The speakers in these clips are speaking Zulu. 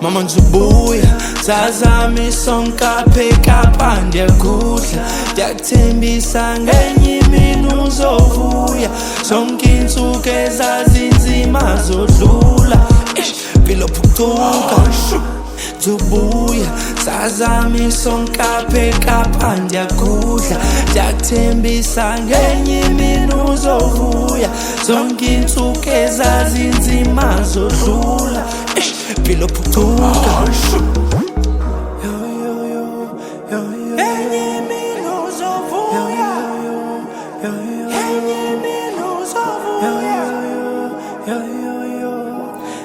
Mama ngizobuya sazami sonkaphe kapa ndiyakudla ndiyakuthembisa ngenye imini uzovuya zonke insuku ezazinzima zodlula mpilo phucuka ngizobuya sazami sonkaphe kapa ndiyakudla ndiyakuthembisa ngenye imini uzovuya zonke insuku ezazinzima zodlula mpilo phucuka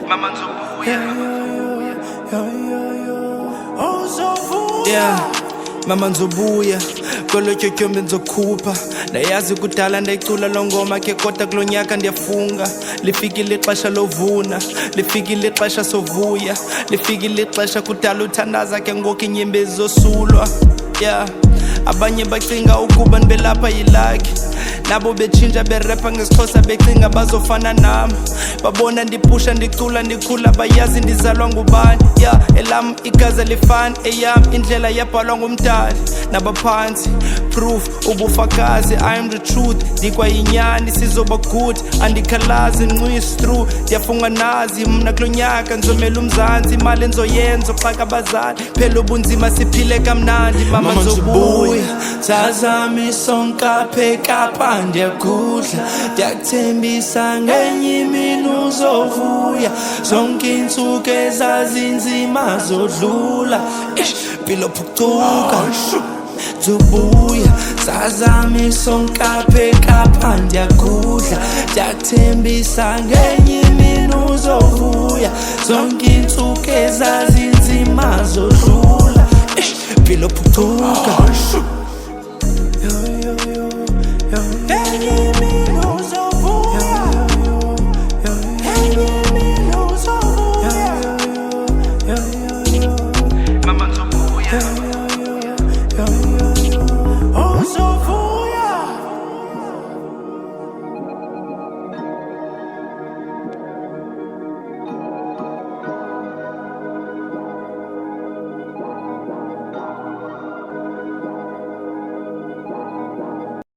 Mama ngizobuya Mama ngizobuya kolo tyotyombe ngizokhupha ndayazi kudala ndayicula lo ngoma ke kodwa kulo nyaka ndiyafunga lifikile ixesha lovuna lifikile ixesha sovuya lifikile ixesha kudala uthandaza ke ngoku inyembezi zosulwa abanye bacinga ukuba ndibelapha yilakhi nabo betshintsha berapha ngesixhosa becinga bazofana nami babona ndipusha ndicula ndikhula bayazi ndizalwa ngubani elam igazi lifani eyam indlela yabhalwa ngumdali nabaphantsi proof ubufakazi I am the truth ndikwayinyani sizoba good andikhalazi nqwis through ndiyafunga nazi mna kulo nyaka nzomela umzantsi imali enzoyenza xaka abazali phela ubunzima siphile kamnandi mama ngizobuya sazami sonkaphe kapa ndiyakudla ndiyakuthembisa ngenye imini uzovuya zonke insuku ezazinzima zodlula mpilo phucuka ngizobuya sazami sonkaphe kapa ndiyakudla ndiyakuthembisa ngenye imini uzovuya zonke insuku ezazinzima zodlula mpilo phucuka